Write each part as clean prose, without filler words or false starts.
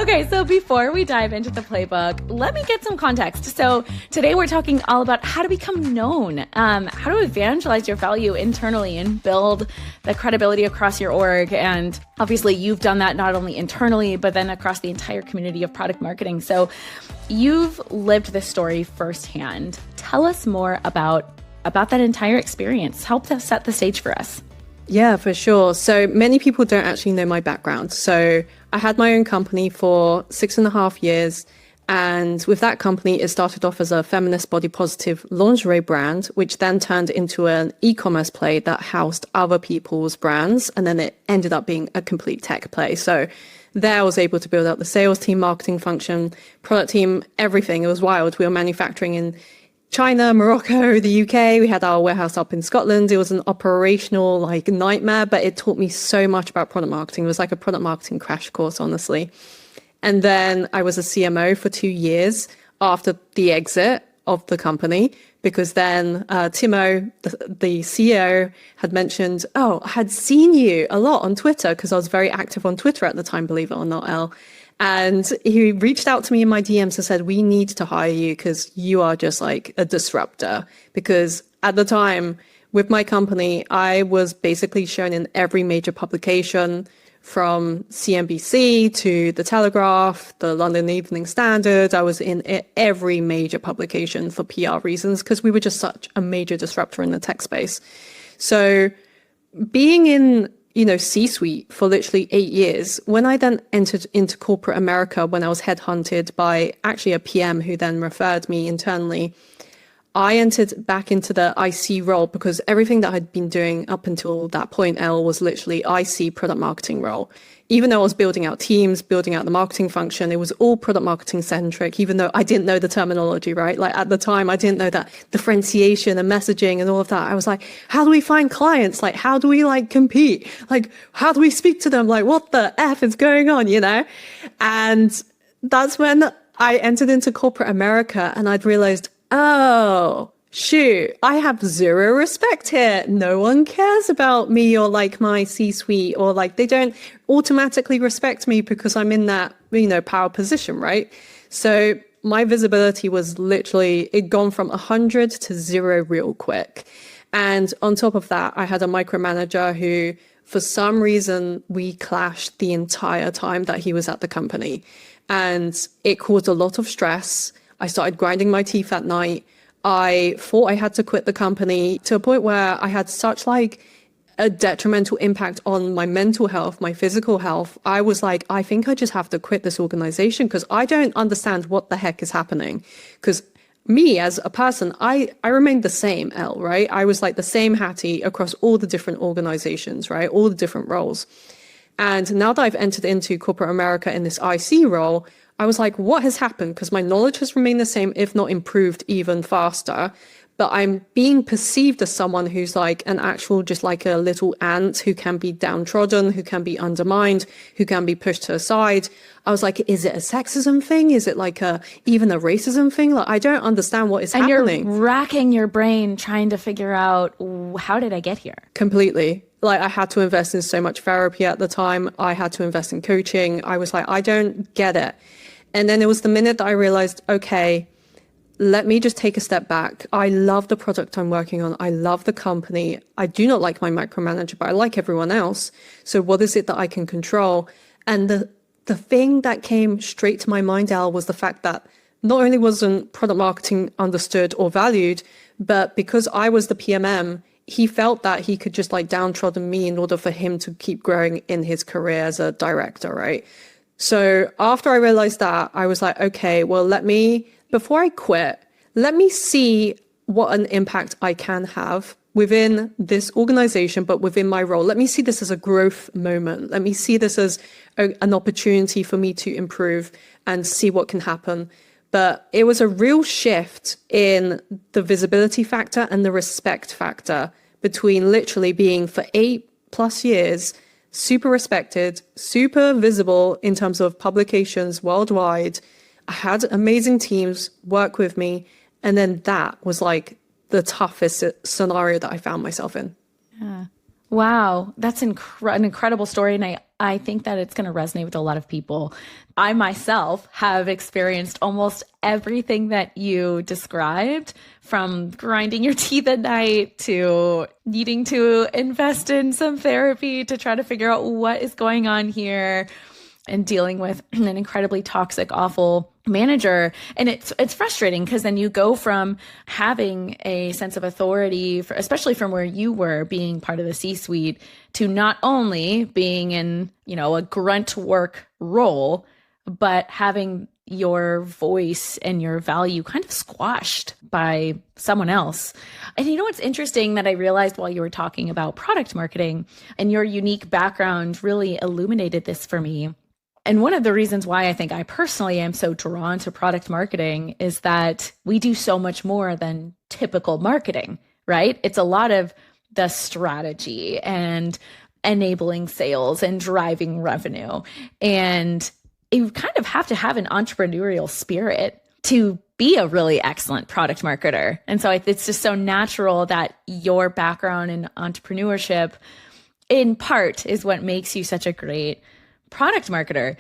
Okay, so before we dive into the playbook, let me get some context. So today we're talking all about how to become known, how to evangelize your value internally and build the credibility across your org. And obviously you've done that not only internally, but then across the entire community of product marketing. So you've lived this story firsthand. Tell us more about that entire experience. Help to set the stage for us. Yeah, for sure. So many people don't actually know my background. So I had my own company for 6.5 years. And with that company, it started off as a feminist body positive lingerie brand, which then turned into an e-commerce play that housed other people's brands. And then it ended up being a complete tech play. So there I was able to build out the sales team, marketing function, product team, everything. It was wild. We were manufacturing in China, Morocco, the UK. We had our warehouse up in Scotland. It was an operational nightmare, but it taught me so much about product marketing. It was like a product marketing crash course, honestly. And then I was a CMO for 2 years after the exit of the company, because then Timo, the CEO, had mentioned, I had seen you a lot on Twitter, because I was very active on Twitter at the time, believe it or not, Elle. And he reached out to me in my DMs and said, we need to hire you because you are just like a disruptor. Because at the time with my company, I was basically shown in every major publication, from CNBC to The Telegraph, the London Evening Standard. I was in every major publication for PR reasons because we were just such a major disruptor in the tech space. So being in C-suite for literally 8 years. When I then entered into corporate America, when I was headhunted by actually a PM who then referred me internally, I entered back into the IC role because everything that I'd been doing up until that point, Elle, was literally IC product marketing role. Even though I was building out teams, building out the marketing function, it was all product marketing centric, even though I didn't know the terminology, right? Like at the time, I didn't know that differentiation and messaging and all of that. I was like, how do we find clients? Like, how do we compete? Like, how do we speak to them? Like, what the F is going on, And that's when I entered into corporate America and I'd realized, oh, shoot, I have zero respect here. No one cares about me or my C-suite or they don't automatically respect me because I'm in that, power position, right? So my visibility was literally, it gone from 100 to 0 real quick. And on top of that, I had a micromanager who, for some reason, we clashed the entire time that he was at the company. And it caused a lot of stress. I started grinding my teeth at night. I thought I had to quit the company to a point where I had such a detrimental impact on my mental health, my physical health. I was like, I think I just have to quit this organization because I don't understand what the heck is happening. Because me as a person, I remained the same, Elle, right? I was the same Hattie across all the different organizations, right? All the different roles. And now that I've entered into corporate America in this IC role, I was like, what has happened? Because my knowledge has remained the same, if not improved even faster. But I'm being perceived as someone who's an actual, just a little ant who can be downtrodden, who can be undermined, who can be pushed to the side. I was like, is it a sexism thing? Is it even a racism thing? I don't understand what is happening. And you're racking your brain trying to figure out, how did I get here? Completely. I had to invest in so much therapy at the time. I had to invest in coaching. I was like, I don't get it. And then it was the minute that I realized, okay, let me just take a step back. I love the product I'm working on. I love the company. I do not like my micromanager, but I like everyone else. So what is it that I can control? And the thing that came straight to my mind, Elle, was the fact that not only wasn't product marketing understood or valued, but because I was the PMM, he felt that he could just downtrodden me in order for him to keep growing in his career as a director, right? So after I realized that, I was like, okay, well, before I quit, let me see what an impact I can have within this organization, but within my role. Let me see this as a growth moment. Let me see this as an opportunity for me to improve and see what can happen. But it was a real shift in the visibility factor and the respect factor between literally being for 8+ years super respected, super visible in terms of publications worldwide. I had amazing teams work with me. And then that was the toughest scenario that I found myself in. Yeah. Wow. That's an incredible story. And I think that it's going to resonate with a lot of people. I myself have experienced almost everything that you described, from grinding your teeth at night to needing to invest in some therapy to try to figure out what is going on here, and dealing with an incredibly toxic, awful manager. And it's frustrating because then you go from having a sense of authority, especially from where you were being part of the C-suite, to not only being in, a grunt work role, but having your voice and your value kind of squashed by someone else. And what's interesting that I realized while you were talking about product marketing, and your unique background really illuminated this for me. And one of the reasons why I think I personally am so drawn to product marketing is that we do so much more than typical marketing, right? It's a lot of the strategy and enabling sales and driving revenue. And you kind of have to have an entrepreneurial spirit to be a really excellent product marketer. And so it's just so natural that your background in entrepreneurship, in part, is what makes you such a great product marketer.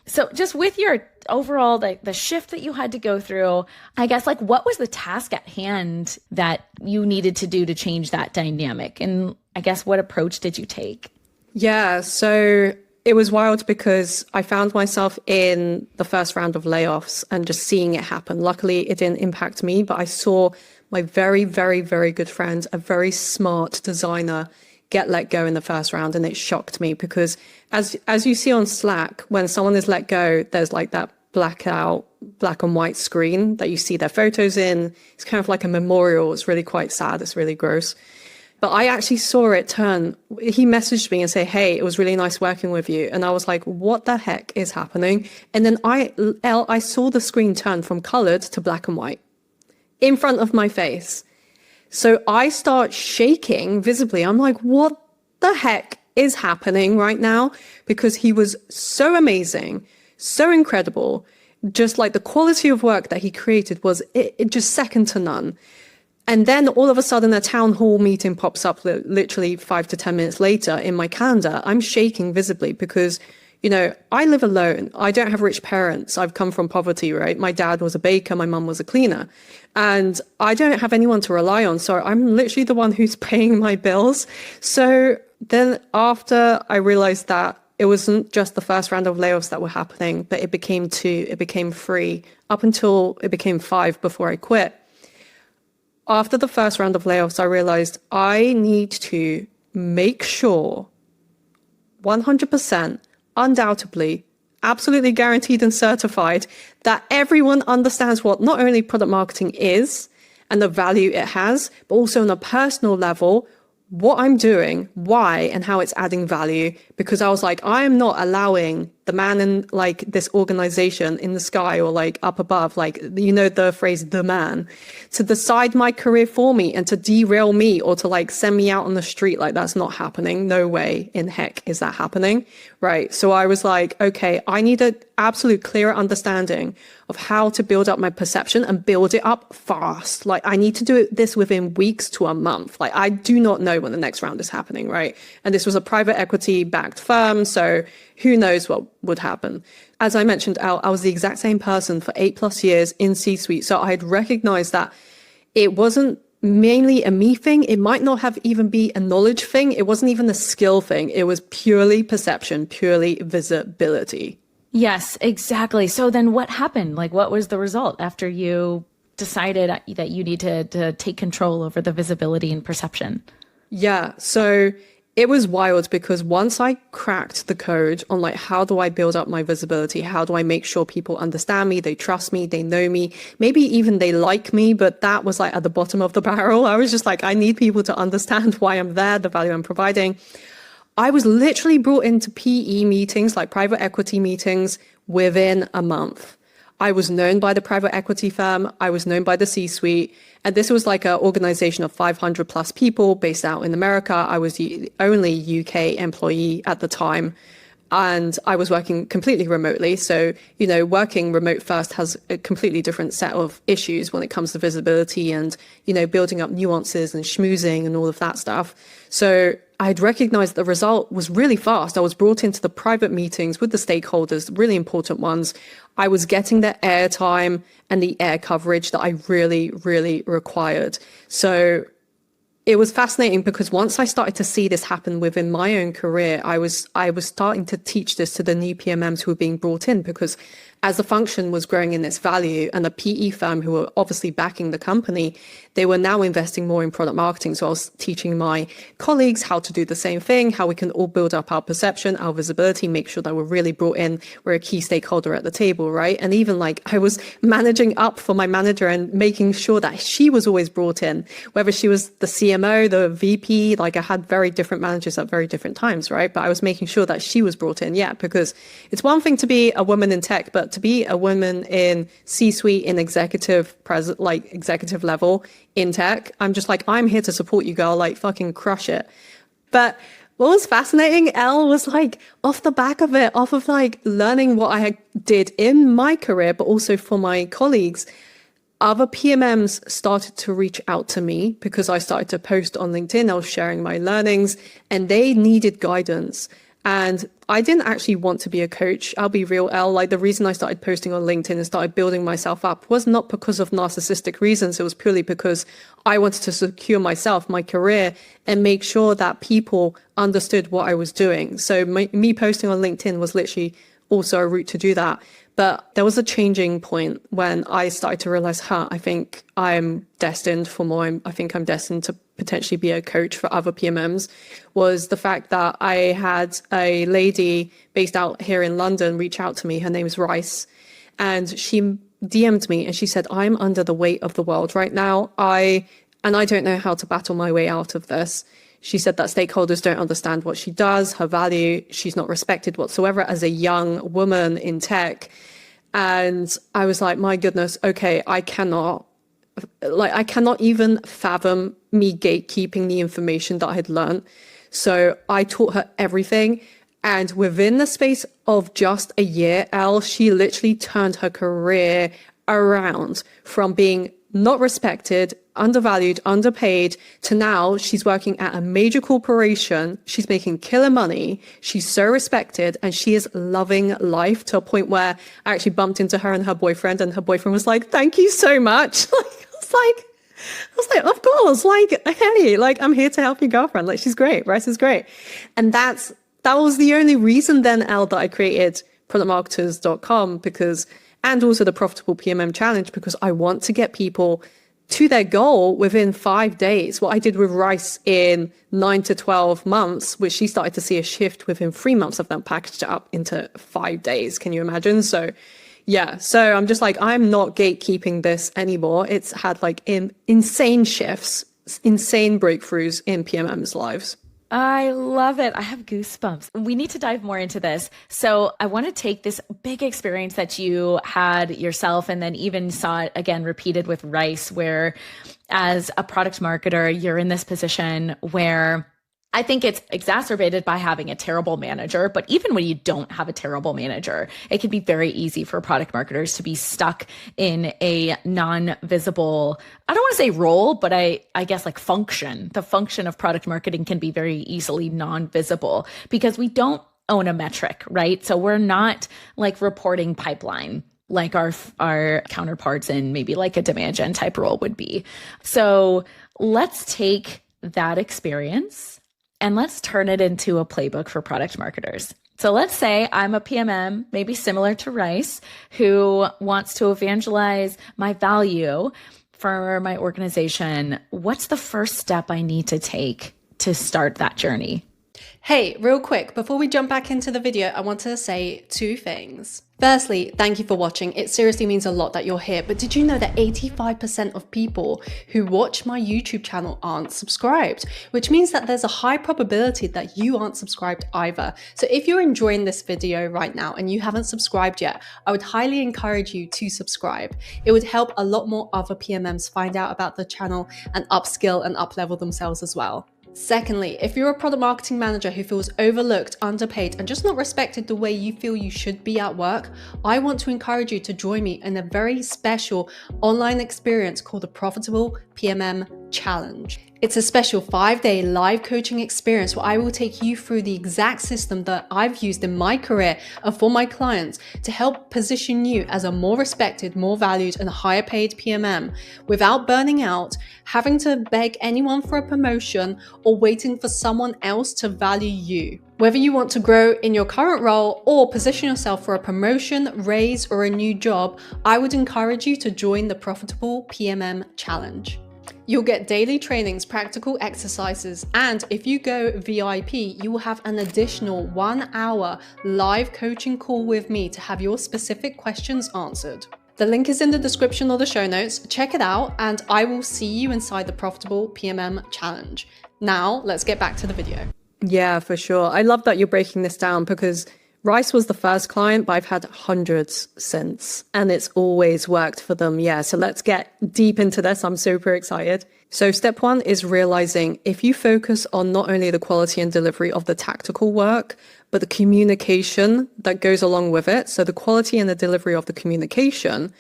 So just with your overall, the shift that you had to go through, I guess, what was the task at hand that you needed to do to change that dynamic? And I guess, what approach did you take? Yeah, so it was wild because I found myself in the first round of layoffs and just seeing it happen. Luckily, it didn't impact me, but I saw my very, very, very good friend, a very smart designer, get let go in the first round. And it shocked me because as you see on Slack, when someone is let go, there's that black and white screen that you see their photos in. It's kind of like a memorial. It's really quite sad. It's really gross. But I actually saw it turn. He messaged me and say, "Hey, it was really nice working with you." And I was like, what the heck is happening? And then I saw the screen turn from colored to black and white in front of my face. So I start shaking visibly. I'm like, what the heck is happening right now? Because he was so amazing, so incredible. Just the quality of work that he created was it just second to none. And then all of a sudden a town hall meeting pops up literally 5 to 10 minutes later in my calendar. I'm shaking visibly because, I live alone. I don't have rich parents. I've come from poverty, right? My dad was a baker. My mum was a cleaner. And I don't have anyone to rely on. So I'm literally the one who's paying my bills. So then after I realized that it wasn't just the first round of layoffs that were happening, but it became 2, it became 3, up until it became 5 before I quit. After the first round of layoffs, I realized I need to make sure 100%, undoubtedly, absolutely guaranteed and certified that everyone understands what not only product marketing is and the value it has, but also on a personal level, what I'm doing, why, and how it's adding value. Because I was like, I am not allowing the man in this organization in the sky or up above, the phrase, the man, to decide my career for me and to derail me or to send me out on the street. That's not happening. No way in heck is that happening. Right. So I was like, okay, I need an absolute clear understanding of how to build up my perception and build it up fast. I need to do this within weeks to a month. I do not know when the next round is happening. Right. And this was a private equity backed firm. So who knows what would happen. As I mentioned, I was the exact same person for 8+ years in C-suite. So I had recognized that it wasn't mainly a me thing. It might not have even be a knowledge thing. It wasn't even a skill thing. It was purely perception, purely visibility. Yes, exactly. So then what happened? What was the result after you decided that you need to take control over the visibility and perception? Yeah. So it was wild because once I cracked the code on how do I build up my visibility? How do I make sure people understand me? They trust me. They know me. Maybe even they like me, but that was at the bottom of the barrel. I was just I need people to understand why I'm there, the value I'm providing. I was literally brought into PE meetings, private equity meetings, within a month. I was known by the private equity firm. I was known by the C-suite. And this was an organization of 500+ people based out in America. I was the only UK employee at the time. And I was working completely remotely. So, working remote first has a completely different set of issues when it comes to visibility and, building up nuances and schmoozing and all of that stuff. So I'd recognized the result was really fast. I was brought into the private meetings with the stakeholders, really important ones. I was getting the airtime and the air coverage that I really, really required. So it was fascinating because once I started to see this happen within my own career, I was starting to teach this to the new PMMs who were being brought in, because as the function was growing in its value and the PE firm who were obviously backing the company, they were now investing more in product marketing. So I was teaching my colleagues how to do the same thing, how we can all build up our perception, our visibility, make sure that we're really brought in, we're a key stakeholder at the table, right? And even like I was managing up for my manager and making sure that she was always brought in, whether she was the CMO, the VP, like I had very different managers at very different times, right? But I was making sure that she was brought in, because it's one thing to be a woman in tech, but to be a woman in C-suite, in executive level in tech, I'm just like, I'm here to support you, girl, like fucking crush it. But what was fascinating, Elle, was like off the back of it, off of like learning what I did in my career, but also for my colleagues, other PMMs started to reach out to me because I started to post on LinkedIn. I was sharing my learnings and they needed guidance. And I didn't actually want to be a coach. I'll be real, Elle. Like the reason I started posting on LinkedIn and started building myself up was not because of narcissistic reasons. It was purely because I wanted to secure myself, my career, and make sure that people understood what I was doing. So me posting on LinkedIn was literally also a route to do that. But there was a changing point when I started to realize, I think I'm destined for more. I think I'm destined to potentially be a coach for other PMMs, was the fact that I had a lady based out here in London reach out to me. Her name is Rice. And she DM'd me and she said, I'm under the weight of the world right now. I don't know how to battle my way out of this. She said that stakeholders don't understand what she does, her value. She's not respected whatsoever as a young woman in tech. And I was like, my goodness, okay, I cannot even fathom me gatekeeping the information that I had learned. So I taught her everything. And within the space of just a year, Elle, she literally turned her career around from being not respected, undervalued, underpaid, to now she's working at a major corporation. She's making killer money. She's so respected and she is loving life to a point where I actually bumped into her and her boyfriend was like, thank you so much. I was like, of course, like, hey, like, I'm here to help your girlfriend. Like, she's great. Rice is great. And that was the only reason then, Elle, that I created productmarketers.com and also the Profitable PMM Challenge, because I want to get people to their goal within 5 days. What I did with Rice in 9 to 12 months, which she started to see a shift within 3 months of that, packaged it up into 5 days. Can you imagine? So I'm just like, I'm not gatekeeping this anymore. It's had like insane shifts, insane breakthroughs in PMM's lives. I love it. I have goosebumps. We need to dive more into this. So I want to take this big experience that you had yourself and then even saw it again repeated with Rice, where as a product marketer, you're in this position where I think it's exacerbated by having a terrible manager. But even when you don't have a terrible manager, it can be very easy for product marketers to be stuck in a non-visible, I don't want to say role, but I guess like function. The function of product marketing can be very easily non-visible because we don't own a metric, right? So we're not like reporting pipeline like our counterparts in maybe like a demand gen type role would be. So let's take that experience and let's turn it into a playbook for product marketers. So let's say I'm a PMM, maybe similar to Rice, who wants to evangelize my value for my organization. What's the first step I need to take to start that journey? Hey, real quick, before we jump back into the video, I want to say 2 things. Firstly, thank you for watching. It seriously means a lot that you're here. But did you know that 85% of people who watch my YouTube channel aren't subscribed? Which means that there's a high probability that you aren't subscribed either. So if you're enjoying this video right now and you haven't subscribed yet, I would highly encourage you to subscribe. It would help a lot more other PMMs find out about the channel and upskill and uplevel themselves as well. Secondly, if you're a product marketing manager who feels overlooked, underpaid, and just not respected the way you feel you should be at work, I want to encourage you to join me in a very special online experience called the Profitable PMM Challenge. It's a special 5-day live coaching experience where I will take you through the exact system that I've used in my career and for my clients to help position you as a more respected, more valued, and higher paid PMM without burning out, having to beg anyone for a promotion, or waiting for someone else to value you. Whether you want to grow in your current role or position yourself for a promotion, raise, or a new job, I would encourage you to join the Profitable PMM Challenge. You'll get daily trainings, practical exercises, and if you go VIP, you will have an additional 1-hour live coaching call with me to have your specific questions answered. The link is in the description or the show notes. Check it out, and I will see you inside the Profitable PMM Challenge. Now, let's get back to the video. Yeah, for sure. I love that you're breaking this down because Rice was the first client, but I've had hundreds since, and it's always worked for them. Yeah, so let's get deep into this. I'm super excited. So step 1 is realizing if you focus on not only the quality and delivery of the tactical work, but the communication that goes along with it. So the quality and the delivery of the communication,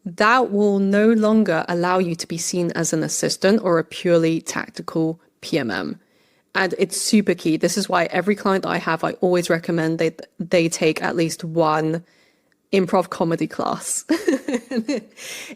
that will no longer allow you to be seen as an assistant or a purely tactical PMM. And it's super key. This is why every client that I have, I always recommend they take at least one improv comedy class.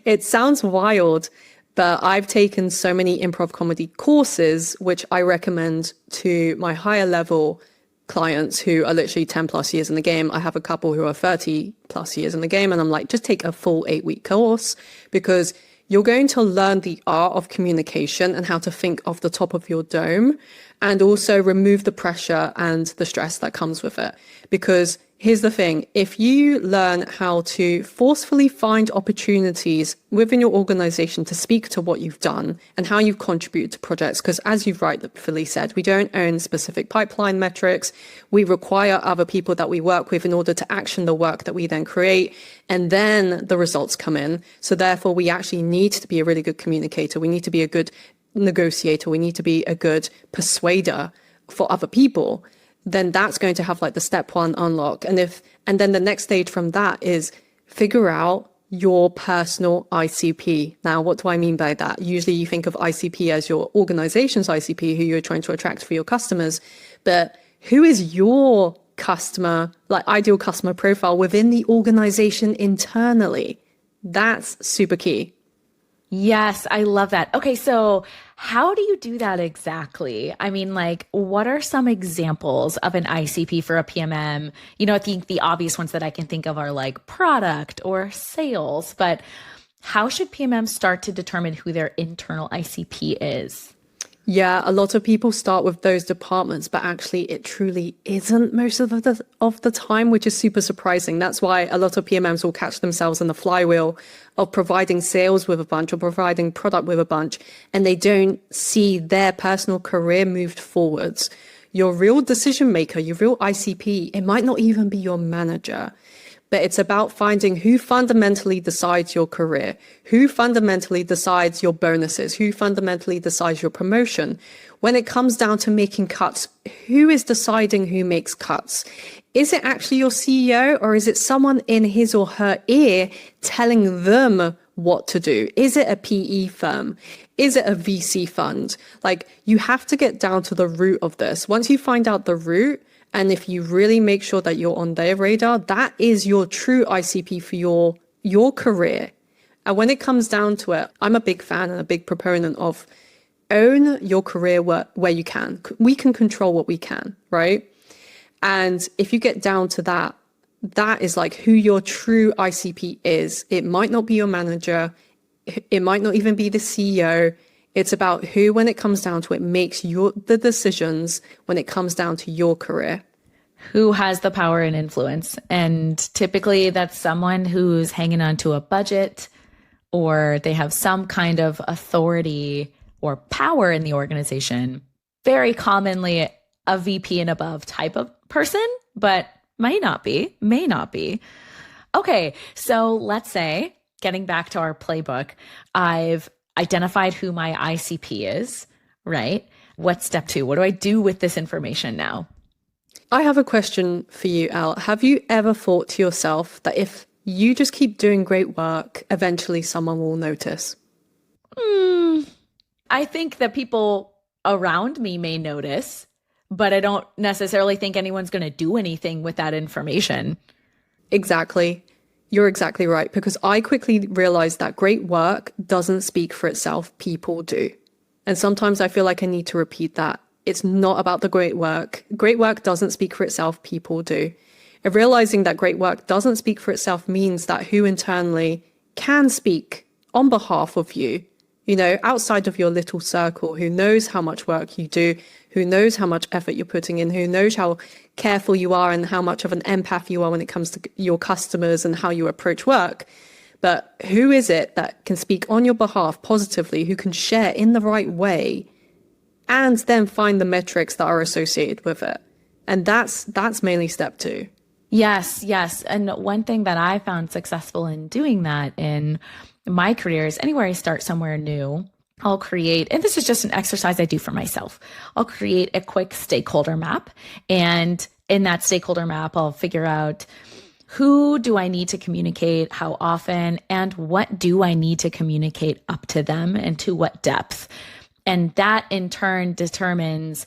It sounds wild, but I've taken so many improv comedy courses, which I recommend to my higher level clients who are literally 10 plus years in the game. I have a couple who are 30 plus years in the game, and I'm like, just take a full 8-week course, because you're going to learn the art of communication and how to think off the top of your dome, and also remove the pressure and the stress that comes with it. Because here's the thing, if you learn how to forcefully find opportunities within your organization to speak to what you've done and how you've contributed to projects, because as you've rightfully said, we don't own specific pipeline metrics. We require other people that we work with in order to action the work that we then create, and then the results come in. So therefore, we actually need to be a really good communicator. We need to be a good negotiator. We need to be a good persuader for other people. Then that's going to have like the step 1 unlock. And then the next stage from that is figure out your personal ICP. Now, what do I mean by that? Usually you think of ICP as your organization's ICP, who you're trying to attract for your customers, but who is your customer, like ideal customer profile within the organization internally? That's super key. Yes, I love that. Okay, so how do you do that exactly? I mean, like, what are some examples of an ICP for a PMM? You know, I think the obvious ones that I can think of are like product or sales, but how should PMMs start to determine who their internal ICP is? Yeah, a lot of people start with those departments, but actually it truly isn't most of the time, which is super surprising. That's why a lot of PMMs will catch themselves in the flywheel of providing sales with a bunch or providing product with a bunch, and they don't see their personal career moved forwards. Your real decision maker, your real ICP, it might not even be your manager. But it's about finding who fundamentally decides your career, who fundamentally decides your bonuses, who fundamentally decides your promotion. When it comes down to making cuts, who is deciding who makes cuts? Is it actually your CEO, or is it someone in his or her ear telling them what to do? Is it a PE firm? Is it a VC fund? Like, you have to get down to the root of this. Once you find out the root, and if you really make sure that you're on their radar, that is your true ICP for your career. And when it comes down to it, I'm a big fan and a big proponent of own your career where you can. We can control what we can, right? And if you get down to that, that is like who your true ICP is. It might not be your manager. It might not even be the CEO. It's about who, when it comes down to it, makes the decisions when it comes down to your career. Who has the power and influence? And typically that's someone who's hanging on to a budget, or they have some kind of authority or power in the organization. Very commonly a VP and above type of person, but may not be. Okay, so let's say, getting back to our playbook, I've identified who my ICP is, right? What's step 2? What do I do with this information now? I have a question for you, Elle. Have you ever thought to yourself that if you just keep doing great work, eventually someone will notice? I think that people around me may notice, but I don't necessarily think anyone's going to do anything with that information. Exactly. You're exactly right. Because I quickly realized that great work doesn't speak for itself. People do. And sometimes I feel like I need to repeat that. It's not about the great work. Great work doesn't speak for itself. People do. And realizing that great work doesn't speak for itself means that who internally can speak on behalf of you, outside of your little circle, who knows how much work you do, who knows how much effort you're putting in, who knows how careful you are and how much of an empath you are when it comes to your customers and how you approach work. But who is it that can speak on your behalf positively, who can share in the right way, and then find the metrics that are associated with it? And that's mainly step 2. Yes, yes. And one thing that I found successful in doing that in my career is anywhere I start somewhere new, I'll create, and this is just an exercise I do for myself, I'll create a quick stakeholder map. And in that stakeholder map, I'll figure out who do I need to communicate, how often, and what do I need to communicate up to them and to what depth. And that in turn determines,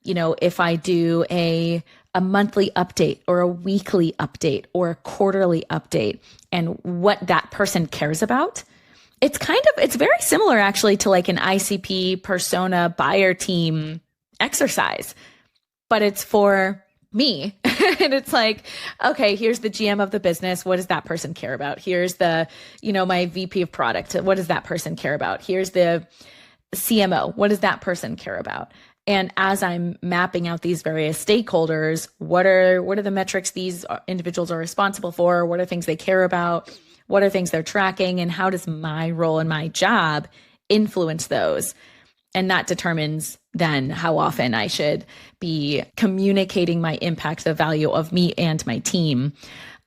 if I do a monthly update or a weekly update or a quarterly update and what that person cares about. It's very similar actually to like an ICP persona buyer team exercise, but it's for me. And it's like, okay, here's the GM of the business. What does that person care about? Here's the, my VP of product. What does that person care about? Here's the CMO. What does that person care about? And as I'm mapping out these various stakeholders, what are the metrics these individuals are responsible for? What are things they care about? What are things they're tracking? And how does my role and my job influence those? And that determines then how often I should be communicating my impact, the value of me and my team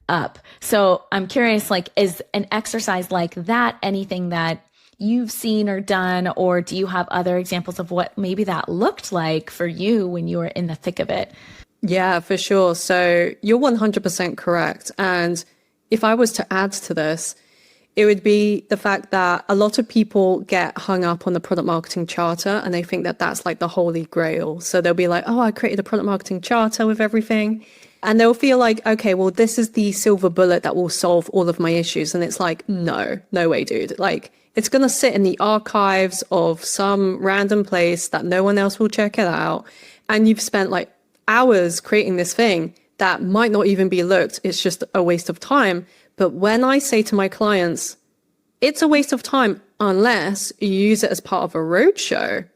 up. So I'm curious, is an exercise like that anything that you've seen or done, or do you have other examples of what maybe that looked like for you when you were in the thick of it? Yeah, for sure. So you're 100% correct. And if I was to add to this, it would be the fact that a lot of people get hung up on the product marketing charter and they think that that's like the holy grail. So they'll be like, oh, I created a product marketing charter with everything. And they'll feel like, okay, well, this is the silver bullet that will solve all of my issues. And it's like, no way, dude. It's going to sit in the archives of some random place that no one else will check it out. And you've spent hours creating this thing that might not even be looked. It's just a waste of time. But when I say to my clients, it's a waste of time unless you use it as part of a roadshow,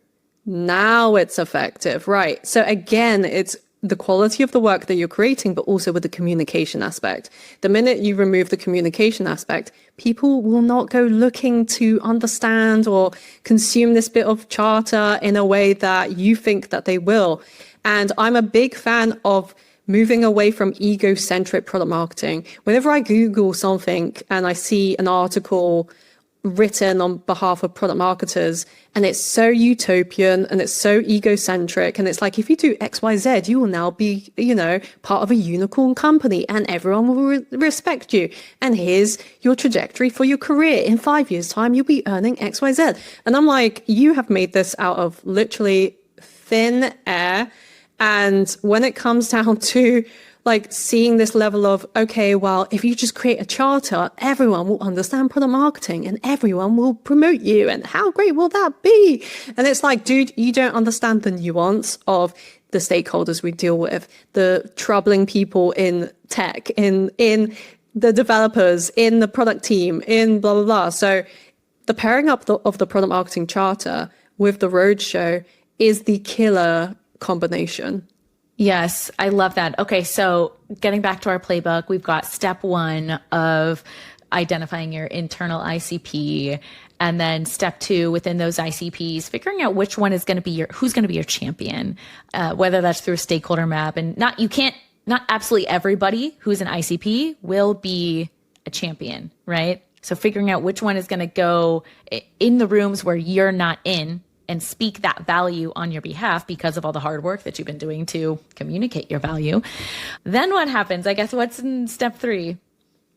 now it's effective, right? So again, it's the quality of the work that you're creating, but also with the communication aspect. The minute you remove the communication aspect, people will not go looking to understand or consume this bit of charter in a way that you think that they will. And I'm a big fan of moving away from egocentric product marketing. Whenever I Google something and I see an article written on behalf of product marketers and it's so utopian and it's so egocentric and it's like, if you do XYZ, you will now be, part of a unicorn company and everyone will respect you. And here's your trajectory for your career. In 5 years' time, you'll be earning XYZ. And I'm like, you have made this out of literally thin air. And when it comes down to seeing this level of, okay, well, if you just create a charter, everyone will understand product marketing and everyone will promote you. And how great will that be? And it's like, dude, you don't understand the nuance of the stakeholders we deal with, the troubling people in tech, in the developers, in the product team, in blah, blah, blah. So the pairing up of the product marketing charter with the roadshow is the killer combination. Yes, I love that. Okay, so getting back to our playbook, we've got step 1 of identifying your internal ICP, and then step 2 within those ICPs, figuring out which one is going to be who's going to be your champion, whether that's through a stakeholder map. And not absolutely everybody who's an ICP will be a champion, right? So figuring out which one is going to go in the rooms where you're not in and speak that value on your behalf because of all the hard work that you've been doing to communicate your value. Then what happens? I guess what's in step 3?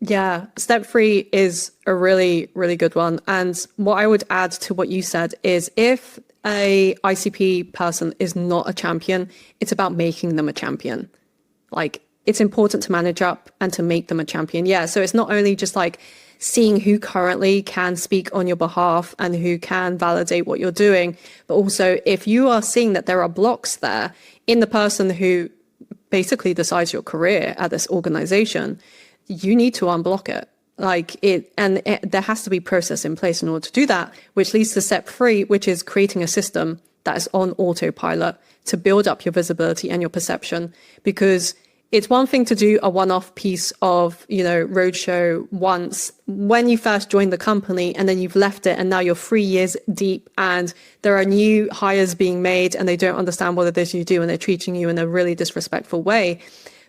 Yeah, step 3 is a really, really good one. And what I would add to what you said is if a ICP person is not a champion, it's about making them a champion. Like, it's important to manage up and to make them a champion. Yeah, so it's not only just like seeing who currently can speak on your behalf and who can validate what you're doing, but also if you are seeing that there are blocks there in the person who basically decides your career at this organization, you need to unblock it. There has to be process in place in order to do that, which leads to step 3, which is creating a system that is on autopilot to build up your visibility and your perception. Because it's one thing to do a one-off piece of, roadshow once when you first joined the company, and then you've left it and now you're 3 years deep and there are new hires being made and they don't understand what it is you do and they're treating you in a really disrespectful way.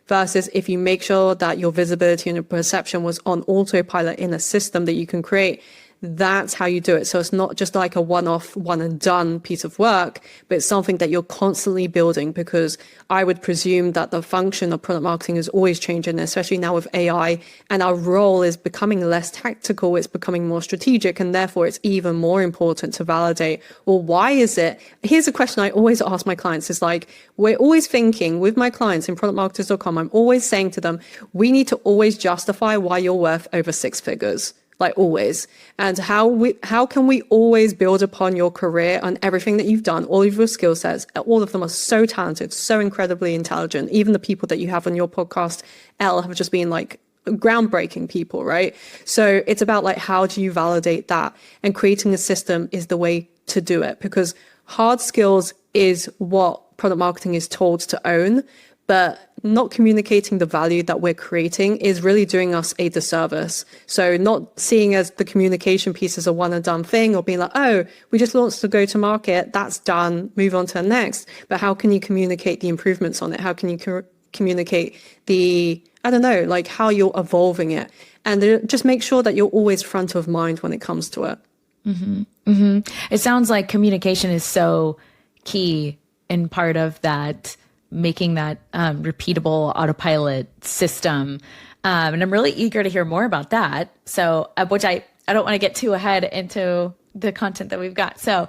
Versus if you make sure that your visibility and your perception was on autopilot in a system that you can create, that's how you do it. So it's not just like a one-off, one and done piece of work, but it's something that you're constantly building, because I would presume that the function of product marketing is always changing, especially now with AI, and our role is becoming less tactical, it's becoming more strategic, and therefore it's even more important to validate, well, why is it? Here's a question I always ask my clients is like, we're always thinking with my clients in productmarketers.com, I'm always saying to them, we need to always justify why you're worth over 6 figures. Like always. And how can we always build upon your career and everything that you've done, all of your skill sets? All of them are so talented, so incredibly intelligent. Even the people that you have on your podcast, Elle, have just been like groundbreaking people, right? So it's about like, how do you validate that? And creating a system is the way to do it, because hard skills is what product marketing is told to own, but not communicating the value that we're creating is really doing us a disservice. So not seeing as the communication piece as a one and done thing, or being like, oh, we just launched the go-to-market, that's done, move on to the next. But how can you communicate the improvements on it? How can you communicate like how you're evolving it? And just make sure that you're always front of mind when it comes to it. Mm-hmm. Mm-hmm. It sounds like communication is so key in part of that, making that repeatable autopilot system. And I'm really eager to hear more about that. So, which I don't want to get too ahead into the content that we've got. So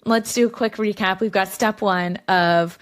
let's do a quick recap. We've got step 1 of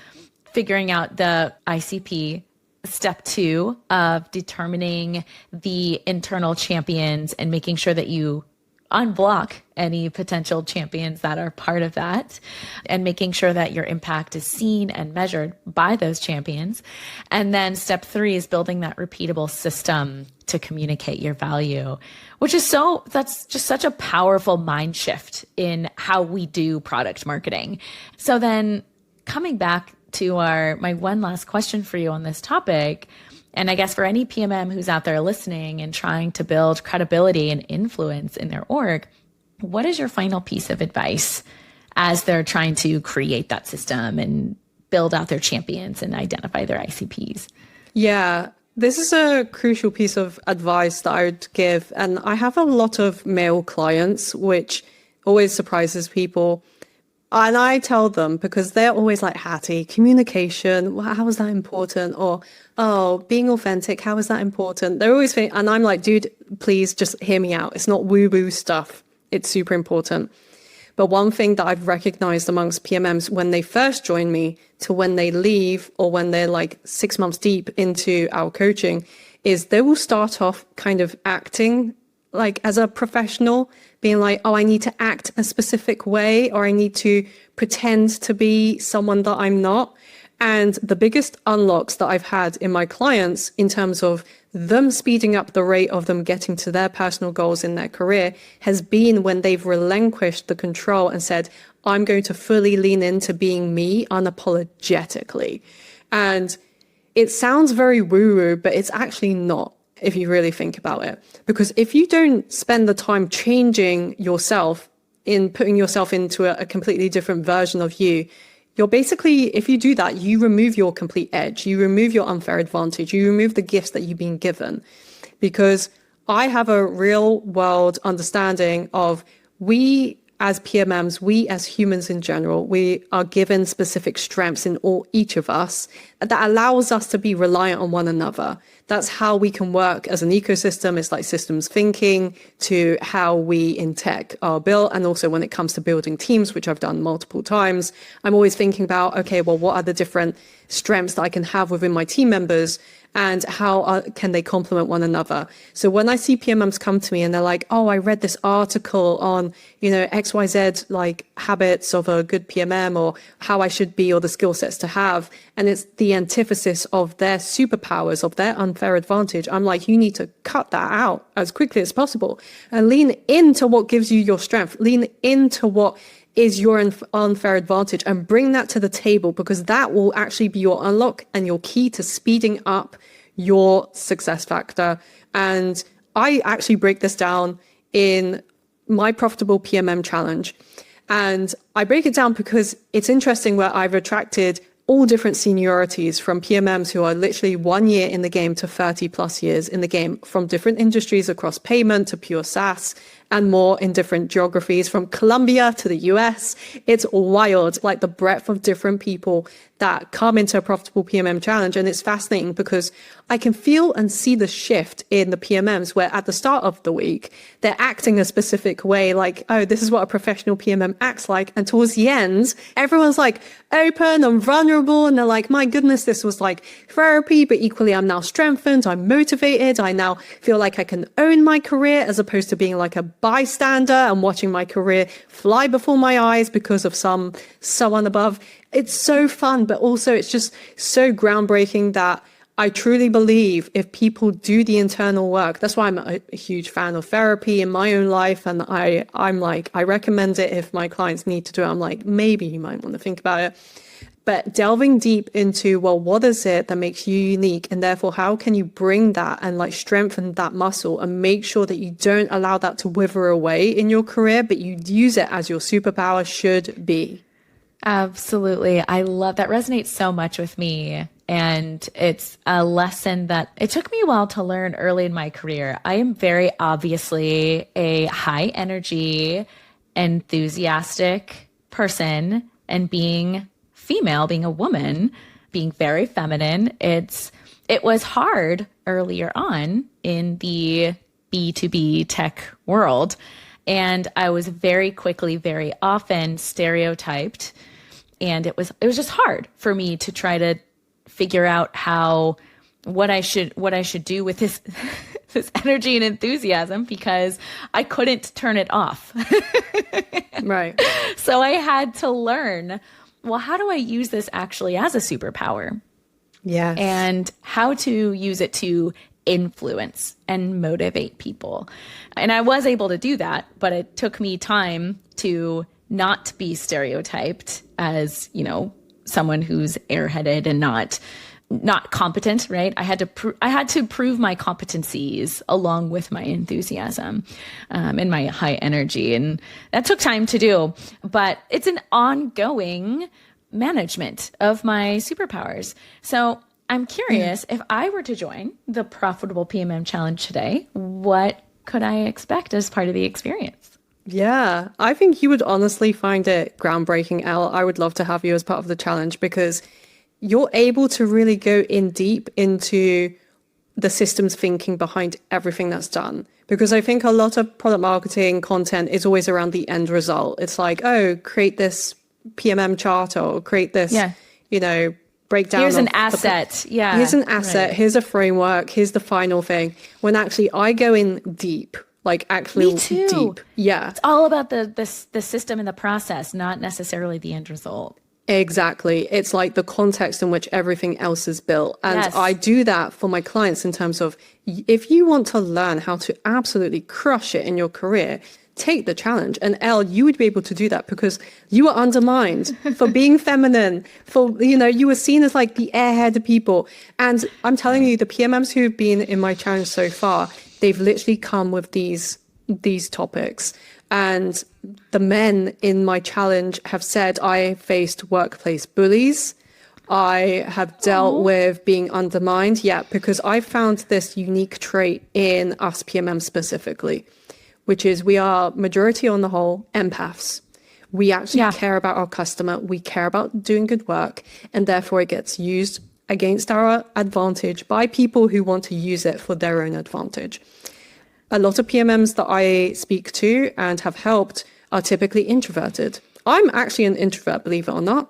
figuring out the ICP, step 2 of determining the internal champions and making sure that you unblock any potential champions that are part of that, and making sure that your impact is seen and measured by those champions. And then step 3 is building that repeatable system to communicate your value, that's just such a powerful mind shift in how we do product marketing. So then coming back to my one last question for you on this topic, and I guess for any PMM who's out there listening and trying to build credibility and influence in their org, what is your final piece of advice as they're trying to create that system and build out their champions and identify their ICPs? Yeah, this is a crucial piece of advice that I would give. And I have a lot of male clients, which always surprises people. And I tell them, because they're always like, Hattie, communication, how is that important? Or, oh, being authentic, how is that important? They're always saying, and I'm like, dude, please just hear me out. It's not woo-woo stuff. It's super important. But one thing that I've recognized amongst PMMs when they first join me to when they leave, or when they're like 6 months deep into our coaching, is they will start off kind of acting like as a professional, being like, oh, I need to act a specific way, or I need to pretend to be someone that I'm not. And the biggest unlocks that I've had in my clients in terms of them speeding up the rate of them getting to their personal goals in their career has been when they've relinquished the control and said, I'm going to fully lean into being me unapologetically. And it sounds very woo-woo, but it's actually not, if you really think about it. Because if you don't spend the time changing yourself, in putting yourself into a completely different version of you, you're basically, if you do that, you remove your complete edge, you remove your unfair advantage, you remove the gifts that you've been given. Because I have a real world understanding of, we as PMMs, we as humans in general, we are given specific strengths in each of us that allows us to be reliant on one another. That's how we can work as an ecosystem. It's like systems thinking to how we in tech are built. And also when it comes to building teams, which I've done multiple times, I'm always thinking about, okay, well, what are the different strengths that I can have within my team members and how can they complement one another? So when I see PMMs come to me and they're like, oh, I read this article on, XYZ, like habits of a good PMM or how I should be or the skill sets to have. And it's the antithesis of their superpowers, of their unfair advantage. I'm like, you need to cut that out as quickly as possible and lean into what gives you your strength, lean into what is your unfair advantage and bring that to the table, because that will actually be your unlock and your key to speeding up your success factor. And I actually break this down in my profitable PMM challenge. And I break it down because it's interesting where I've attracted all different seniorities from PMMs who are literally 1 year in the game to 30 plus years in the game, from different industries across payment to pure SaaS and more in different geographies, from Colombia to the US. It's wild, like the breadth of different people that come into a profitable PMM challenge. And it's fascinating because I can feel and see the shift in the PMMs where at the start of the week, they're acting a specific way, like, oh, this is what a professional PMM acts like. And towards the end, everyone's like open and vulnerable. And they're like, my goodness, this was like therapy, but equally I'm now strengthened. I'm motivated. I now feel like I can own my career as opposed to being like a bystander and watching my career fly before my eyes because of someone above. It's so fun, but also it's just so groundbreaking that I truly believe if people do the internal work, that's why I'm a huge fan of therapy in my own life. And I'm like, I recommend it if my clients need to do it. I'm like, maybe you might want to think about it. But delving deep into, well, what is it that makes you unique? And therefore, how can you bring that and like strengthen that muscle and make sure that you don't allow that to wither away in your career, but you use it as your superpower should be? Absolutely. I love that. Resonates so much with me. And it's a lesson that it took me a while to learn early in my career. I am very obviously a high energy, enthusiastic person, and being female, being a woman, being very feminine. It was hard earlier on in the B2B tech world. And I was very quickly, very often stereotyped. And it was just hard for me to try to figure out what I should do with this this energy and enthusiasm, because I couldn't turn it off. Right. So I had to learn, well, how do I use this actually as a superpower? Yeah. And how to use it to influence and motivate people. And I was able to do that, but it took me time to not be stereotyped as, someone who's airheaded and not competent, right? I had to prove my competencies along with my enthusiasm, and my high energy. And that took time to do, but it's an ongoing management of my superpowers. So I'm curious, if I were to join the Profitable PMM Challenge today, what could I expect as part of the experience? Yeah, I think you would honestly find it groundbreaking, Elle. I would love to have you as part of the challenge because you're able to really go in deep into the systems thinking behind everything that's done. Because I think a lot of product marketing content is always around the end result. It's like, oh, create this PMM chart or create this, breakdown. Here's an asset. Here's an asset. Right. Here's a framework. Here's the final thing. When actually I go in deep, like actually deep. Yeah. It's all about the system and the process, not necessarily the end result. Exactly. It's like the context in which everything else is built. And yes. I do that for my clients in terms of if you want to learn how to absolutely crush it in your career, take the challenge. And Elle, you would be able to do that because you were undermined for being feminine, you were seen as like the airheaded people. And I'm telling you, the PMMs who've been in my challenge so far, they've literally come with these topics. And the men in my challenge have said, I faced workplace bullies. I have dealt with being undermined. Yeah, because I found this unique trait in us PMM specifically. which is we are majority on the whole empaths. We actually care about our customer. We care about doing good work. And therefore it gets used against our advantage by people who want to use it for their own advantage. A lot of PMMs that I speak to and have helped are typically introverted. I'm actually an introvert, believe it or not.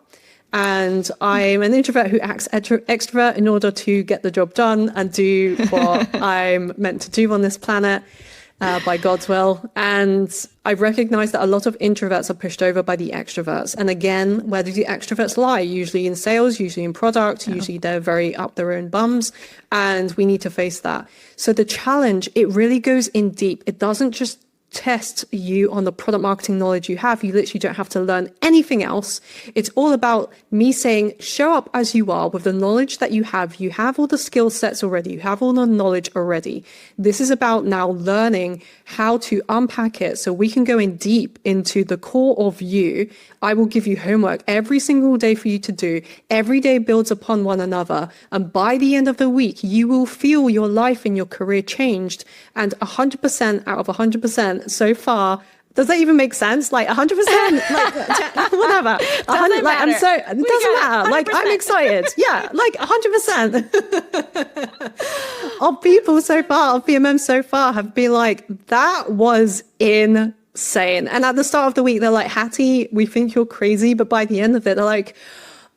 And I'm an introvert who acts extrovert in order to get the job done and do what I'm meant to do on this planet by God's will. And I've recognized that a lot of introverts are pushed over by the extroverts. And again, where do the extroverts lie? Usually in sales, usually in product, usually they're very up their own bums. And we need to face that. So the challenge, it really goes in deep. It doesn't just test you on the product marketing knowledge you have. You literally don't have to learn anything else. It's all about me saying, show up as you are with the knowledge that you have. You have all the skill sets already. You have all the knowledge already. This is about now learning how to unpack it so we can go in deep into the core of you. I will give you homework every single day for you to do. Every day builds upon one another. And by the end of the week, you will feel your life and your career changed. And 100% out of 100% so far, does that even make sense? Like 100%, like whatever. Doesn't matter. I'm so, it doesn't matter. 100%. Like I'm excited. Yeah, like 100%. Of people so far, of PMM so far have been like, that was insane. And at the start of the week, they're like, Hattie, we think you're crazy. But by the end of it, they're like,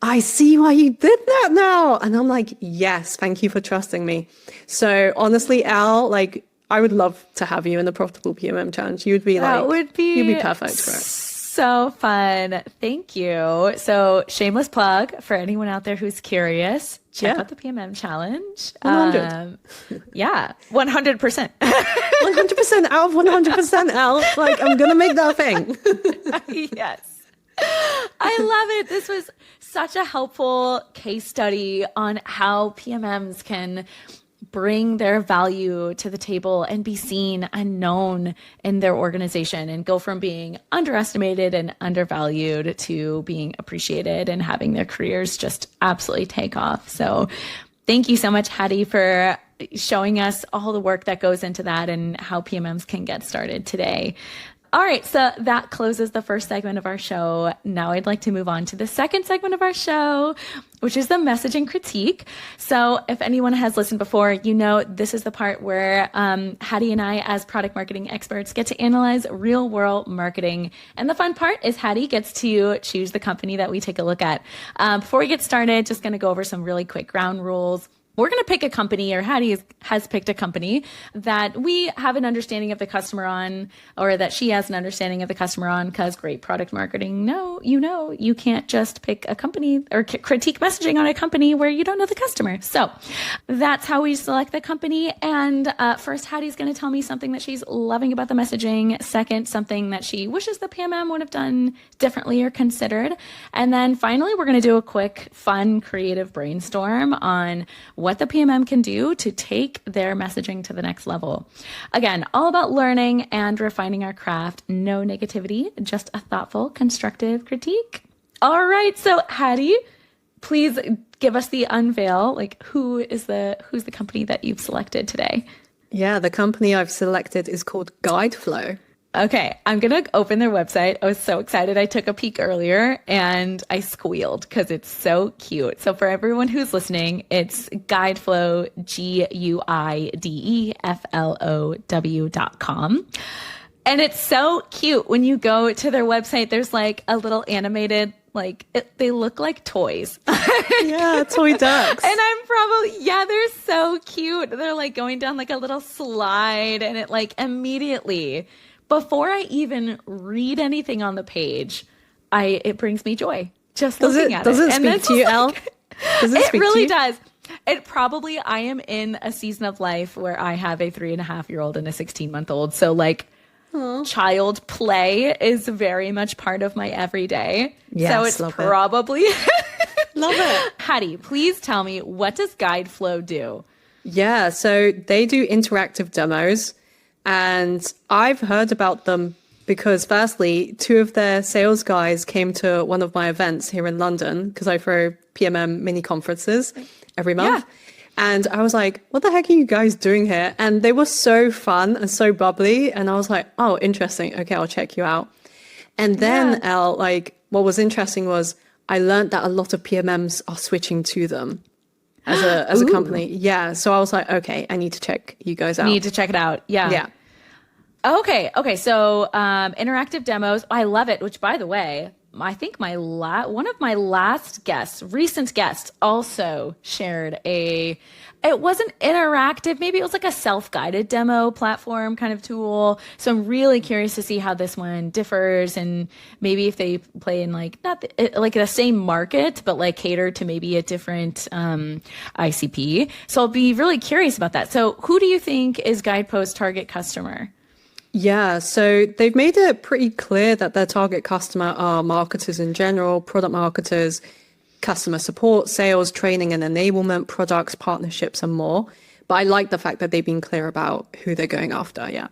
I see why you did that now. And I'm like, yes, thank you for trusting me. So honestly, Elle, like, I would love to have you in the Profitable PMM Challenge. You'd be you'd be perfect for it. So fun. Thank you. So shameless plug for anyone out there who's curious. Check out the PMM Challenge. 100. Yeah, 100%. 100% out of 100%, Elle. Like, I'm going to make that a thing. Yes. I love it. This was such a helpful case study on how PMMs can bring their value to the table and be seen and known in their organization and go from being underestimated and undervalued to being appreciated and having their careers just absolutely take off. So thank you so much, Hattie, for showing us all the work that goes into that and how PMMs can get started today. All right, so that closes the first segment of our show. Now I'd like to move on to the second segment of our show, which is the messaging critique. So if anyone has listened before, you know this is the part where Hattie and I, as product marketing experts, get to analyze real world marketing. And the fun part is Hattie gets to choose the company that we take a look at. Before we get started, just going to go over some really quick ground rules. We're going to pick a company, or Hattie has picked a company that we have an understanding of the customer on, or that she has an understanding of the customer on, because great product marketing, you can't just pick a company or critique messaging on a company where you don't know the customer. So that's how we select the company. And first, Hattie's going to tell me something that she's loving about the messaging. Second, something that she wishes the PMM would have done differently or considered. And then finally, we're going to do a quick, fun, creative brainstorm on what the PMM can do to take their messaging to the next level. Again, all about learning and refining our craft. No negativity, just a thoughtful, constructive critique. All right, so Hattie, please give us the unveil. Like, who's the company that you've selected today? Yeah, the company I've selected is called GuideFlow. Okay, I'm going to open their website. I was so excited. I took a peek earlier and I squealed because it's so cute. So for everyone who's listening, it's GuideFlow, GuideFlow.com. And it's so cute. When you go to their website, there's like a little animated, they look like toys. Yeah, toy ducks. And they're so cute. They're like going down like a little slide, and it like immediately, before I even read anything on the page, it brings me joy just looking at it. Does it speak to you, Elle? It really does. I am in a season of life where I have a 3.5-year-old and a 16-month-old. So child play is very much part of my everyday. Yes, so it's probably love it. Hattie, please tell me, what does GuideFlow do? Yeah, so they do interactive demos. And I've heard about them because, firstly, 2 of their sales guys came to one of my events here in London, because I throw PMM mini conferences every month. Yeah. And I was like, what the heck are you guys doing here? And they were so fun and so bubbly. And I was like, oh, interesting. Okay, I'll check you out. And then Elle, like, what was interesting was I learned that a lot of PMMs are switching to them as a company. Yeah. So I was like, okay, I need to check you guys out. Need to check it out. Yeah. Yeah. Okay. So interactive demos. I love it. Which, by the way, I think one of my last guests, recent guests, also shared it wasn't interactive. Maybe it was like a self-guided demo platform kind of tool. So I'm really curious to see how this one differs, and maybe if they play in like like the same market, but like cater to maybe a different ICP. So I'll be really curious about that. So who do you think is Guidepost target customer? Yeah, so they've made it pretty clear that their target customer are marketers in general, product marketers, customer support, sales, training and enablement, products, partnerships, and more. But I like the fact that they've been clear about who they're going after. Yeah.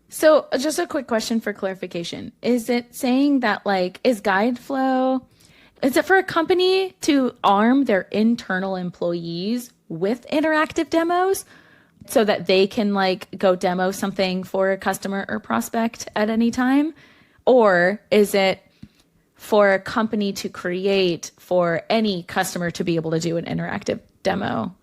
So just a quick question for clarification. Is it saying that like, is GuideFlow, is it for a company to arm their internal employees with interactive demos so that they can like go demo something for a customer or prospect at any time? Or is it for a company to create for any customer to be able to do an interactive demo?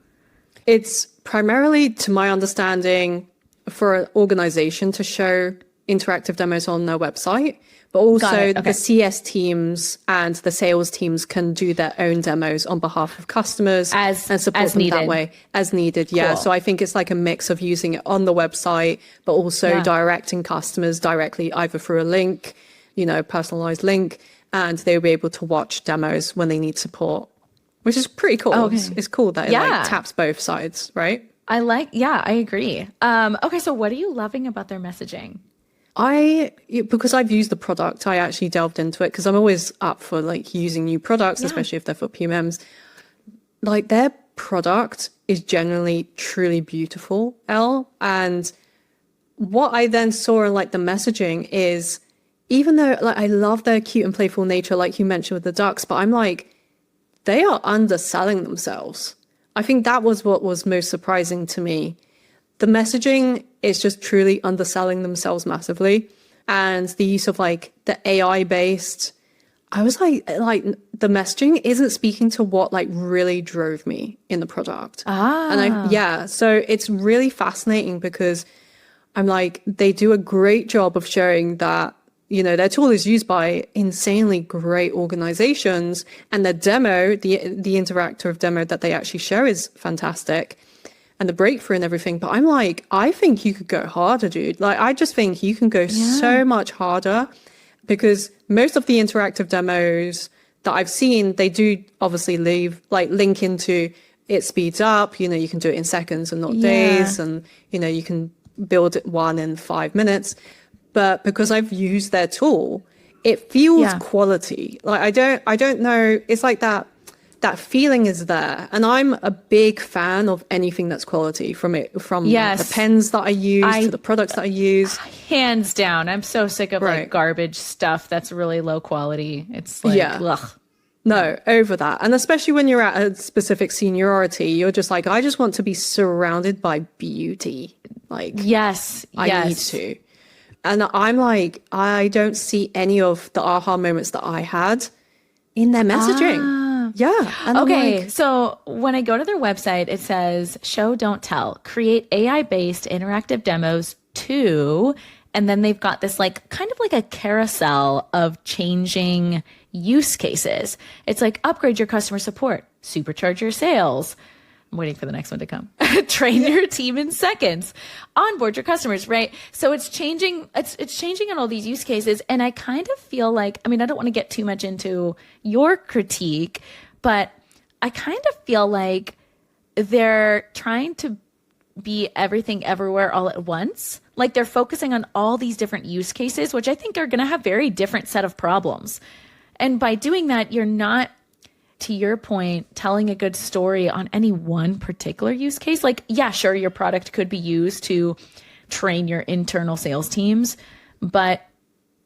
It's primarily, to my understanding, for an organization to show interactive demos on their website, but also Okay. the CS teams and the sales teams can do their own demos on behalf of customers and support them that way as needed. Yeah. Cool. So I think it's like a mix of using it on the website, but also directing customers directly either through a link, personalized link, and they'll be able to watch demos when they need support, which is pretty cool. Okay. It's cool that it like taps both sides, right? I agree. Okay, so what are you loving about their messaging? Because I've used the product, I actually delved into it because I'm always up for like using new products, especially if they're for PMMs. Like their product is generally truly beautiful, Elle. And what I then saw in like the messaging is, even though like I love their cute and playful nature, like you mentioned with the ducks, but I'm like, they are underselling themselves. I think that was what was most surprising to me. The messaging is just truly underselling themselves massively. And the use of like the AI based, I was like the messaging isn't speaking to what like really drove me in the product. And so it's really fascinating because I'm like, they do a great job of showing that, their tool is used by insanely great organizations, and the demo, the interactive demo that they actually show is fantastic, and the breakthrough and everything. But I'm like, I think you could go harder, dude. Like, I just think you can go so much harder, because most of the interactive demos that I've seen, they do obviously link into it speeds up, you can do it in seconds and not days. And, you can build one in 5 minutes. But because I've used their tool, it feels quality. Like I don't know. It's like that feeling is there. And I'm a big fan of anything that's quality, from the pens that I use to the products that I use. Hands down. I'm so sick of like garbage stuff that's really low quality. It's like, ugh. No, over that. And especially when you're at a specific seniority, you're just like, I just want to be surrounded by beauty. Like, I need to. And I'm like, I don't see any of the aha moments that I had in their messaging. And okay. So when I go to their website, it says show, don't tell, create AI-based interactive demos too. And then they've got this like kind of like a carousel of changing use cases. It's like upgrade your customer support, supercharge your sales. I'm waiting for the next one to come. Train your team in seconds. Onboard your customers, right? So it's changing. It's changing in all these use cases. And I kind of feel like, I don't want to get too much into your critique, but I kind of feel like they're trying to be everything everywhere all at once. Like they're focusing on all these different use cases, which I think are going to have very different set of problems. And by doing that, you're not, to your point, telling a good story on any one particular use case. Like, yeah, sure, your product could be used to train your internal sales teams, but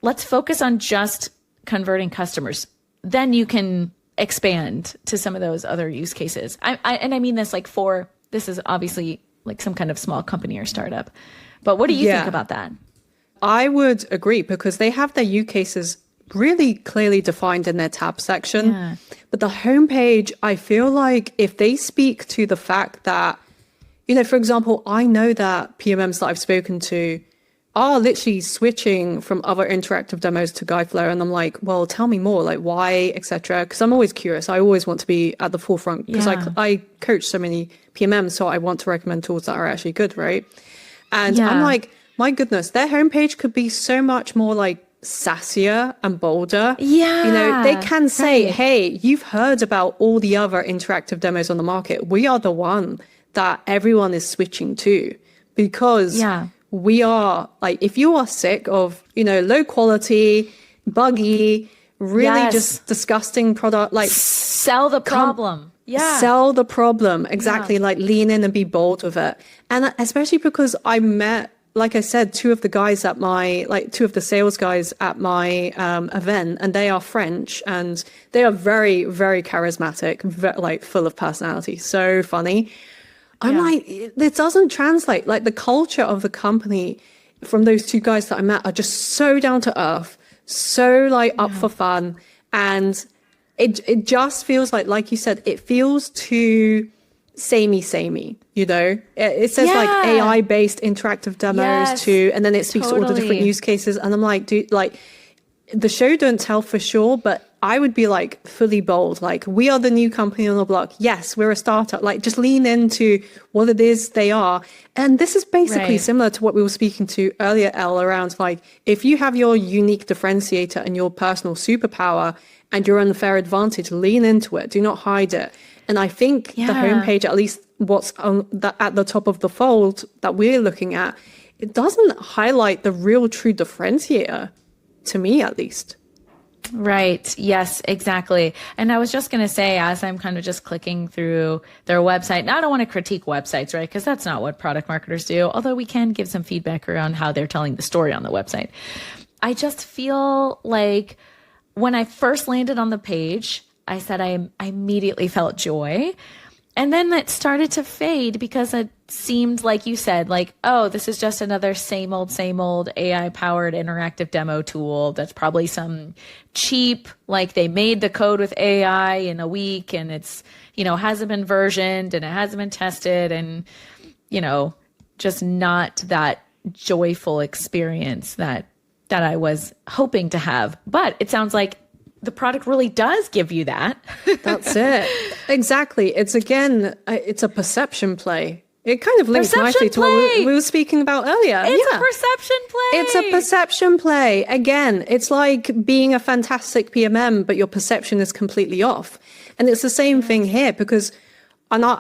let's focus on just converting customers. Then you can expand to some of those other use cases. I mean this like for this is obviously like some kind of small company or startup. But what do you think about that? I would agree, because they have their use cases really clearly defined in their tab section. Yeah. But the homepage, I feel like if they speak to the fact that, you know, for example, I know that PMMs that I've spoken to are literally switching from other interactive demos to Guideflow. And I'm like, well, tell me more, like why, etc. Because I'm always curious. I always want to be at the forefront, because I coach so many PMMs. So I want to recommend tools that are actually good, right? And I'm like, my goodness, their homepage could be so much more like sassier and bolder. Yeah. You know, they can say, hey, you've heard about all the other interactive demos on the market. We are the one that everyone is switching to, because we are like, if you are sick of, you know, low quality, buggy, really just disgusting product, like sell the problem. Sell the problem. Exactly. Like lean in and be bold with it. And especially because I met, like I said, two of the sales guys at my event, and they are French, and they are very, very charismatic, like full of personality. So funny. I'm like, this doesn't translate. Like the culture of the company from those two guys that I met are just so down to earth, so like up for fun. And it just feels like you said, it feels too samey, you know. It says like AI-based interactive demos too, and then it speaks to all the different use cases. And I'm like, dude, like the show don't tell for sure, but I would be like fully bold. Like, we are the new company on the block. Yes, we're a startup. Like, just lean into what it is they are. And this is basically similar to what we were speaking to earlier, Elle, around like, if you have your unique differentiator and your personal superpower and your unfair advantage, lean into it. Do not hide it. And I think the homepage, at least what's at the top of the fold that we're looking at, it doesn't highlight the real true differentiator, to me at least. Right. Yes, exactly. And I was just going to say, as I'm kind of just clicking through their website, now I don't want to critique websites, right? Because that's not what product marketers do. Although we can give some feedback around how they're telling the story on the website. I just feel like when I first landed on the page, I said I immediately felt joy. And then it started to fade because it seemed like you said, like, oh, this is just another same old AI-powered interactive demo tool that's probably some cheap, like they made the code with AI in a week and it's, you know, hasn't been versioned and it hasn't been tested and, you know, just not that joyful experience that I was hoping to have. But it sounds like the product really does give you that. That's it. Exactly. It's a perception play. It kind of links nicely to what we were speaking about earlier. It's a perception play. It's a perception play. Again, it's like being a fantastic PMM, but your perception is completely off. And it's the same thing here, because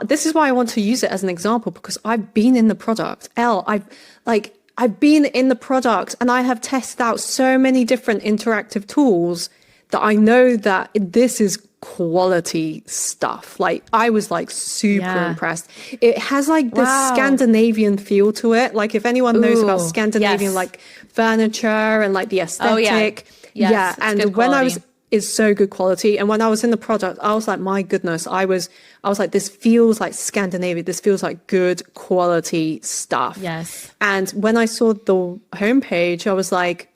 this is why I want to use it as an example, because I've been in the product. I've been in the product and I have tested out so many different interactive tools that I know that this is quality stuff. Like, I was like super impressed. It has like this Scandinavian feel to it. Like, if anyone knows about Scandinavian like furniture and like the aesthetic. And when it's so good quality. And when I was in the product, I was like, my goodness, I was like, this feels like Scandinavian. This feels like good quality stuff. Yes. And when I saw the homepage, I was like,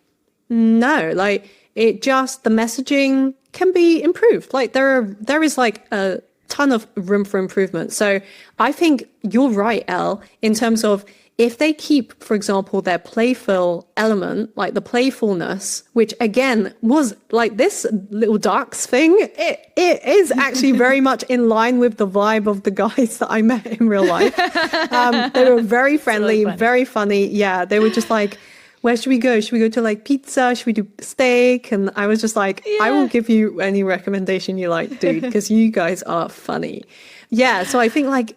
no, like, the messaging can be improved. Like, there is like a ton of room for improvement. So I think you're right, Elle, in terms of if they keep, for example, their playful element, like the playfulness, which again was like this little ducks thing, it is actually very much in line with the vibe of the guys that I met in real life. They were very friendly, very funny. Yeah, they were just like, where should we go? Should we go to like pizza? Should we do steak? And I was just like, I will give you any recommendation you like, dude, because you guys are funny. Yeah. So I think like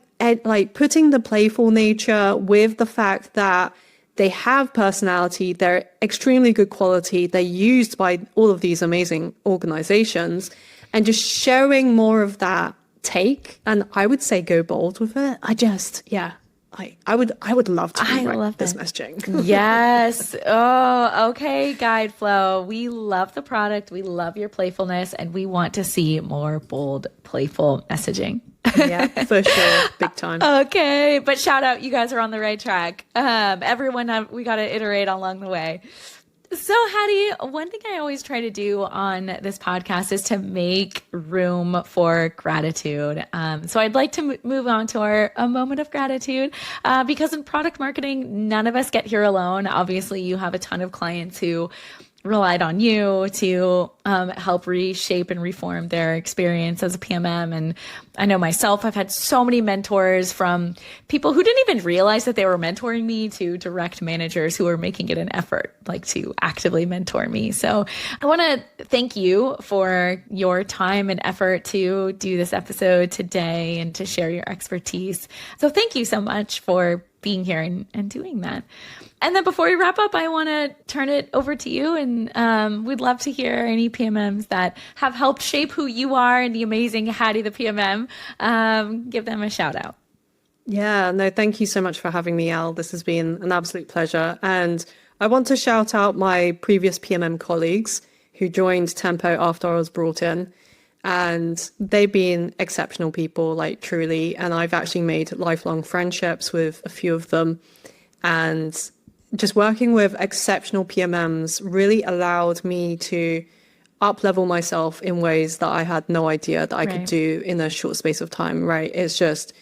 putting the playful nature with the fact that they have personality, they're extremely good quality, they're used by all of these amazing organizations, and just showing more of that take. And I would say go bold with it. I would love to write this messaging. Yes. Oh, okay, Guideflow. We love the product. We love your playfulness, and we want to see more bold, playful messaging. Yeah, for sure. Big time. Okay. But shout out, you guys are on the right track. Everyone, we got to iterate along the way. So, Hattie, one thing I always try to do on this podcast is to make room for gratitude. So I'd like to move on to a moment of gratitude because in product marketing, none of us get here alone. Obviously, you have a ton of clients who relied on you to help reshape and reform their experience as a PMM. And I know myself, I've had so many mentors, from people who didn't even realize that they were mentoring me to direct managers who are making it an effort, like to actively mentor me. So I want to thank you for your time and effort to do this episode today and to share your expertise. So thank you so much for being here and doing that. And then before we wrap up, I want to turn it over to you, and we'd love to hear any PMMs that have helped shape who you are and the amazing Hattie the PMM. Give them a shout out. Yeah, no, thank you so much for having me, Elle. This has been an absolute pleasure. And I want to shout out my previous PMM colleagues who joined Tempo after I was brought in. And they've been exceptional people, like truly. And I've actually made lifelong friendships with a few of them. And just working with exceptional PMMs really allowed me to up-level myself in ways that I had no idea that I could do in a short space of time, right? It's just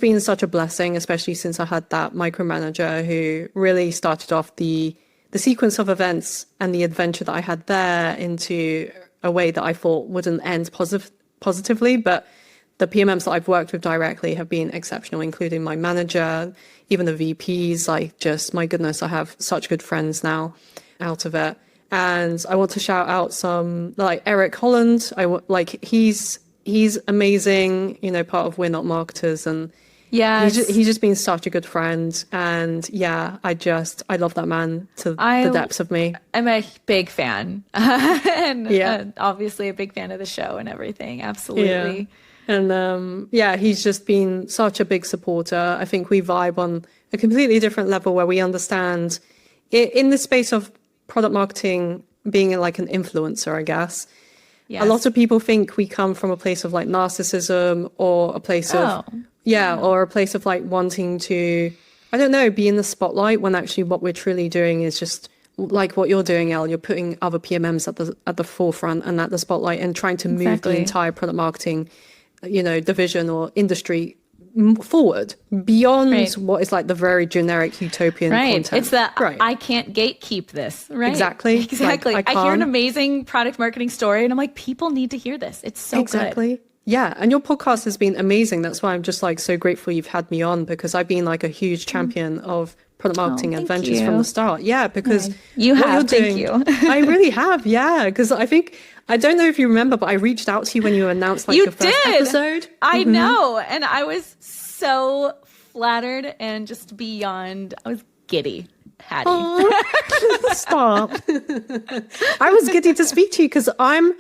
been such a blessing, especially since I had that micromanager who really started off the sequence of events and the adventure that I had there into a way that I thought wouldn't end positively. But the PMMs that I've worked with directly have been exceptional, including my manager, even the VPs. Like, just, my goodness, I have such good friends now out of it. And I want to shout out some, like Eric Holland. He's amazing, part of We're Not Marketers, and he's just been such a good friend. And yeah, I love that man to the depths of me. I'm a big fan, and obviously a big fan of the show and everything. Absolutely. Yeah. And he's just been such a big supporter. I think we vibe on a completely different level, where we understand in the space of product marketing, being like an influencer, I guess. Yes. A lot of people think we come from a place of like narcissism, or a place of or a place of like wanting to, I don't know, be in the spotlight, when actually what we're truly doing is just like what you're doing, Elle. You're putting other PMMs at the forefront and at the spotlight, and trying to move the entire product marketing division or industry forward beyond what is like the very generic utopian content. It's that I can't gatekeep this. Right. Exactly. Like, I hear an amazing product marketing story and I'm like, people need to hear this. It's so good. Yeah. And your podcast has been amazing. That's why I'm just like so grateful you've had me on, because I've been like a huge champion of product marketing adventures from the start. Yeah, because you have. Thank you. I really have. Yeah, because I don't know if you remember, but I reached out to you when you announced your first episode. I know. And I was so flattered and just beyond, I was giddy. Hattie. Stop. I was giddy to speak to you because I'm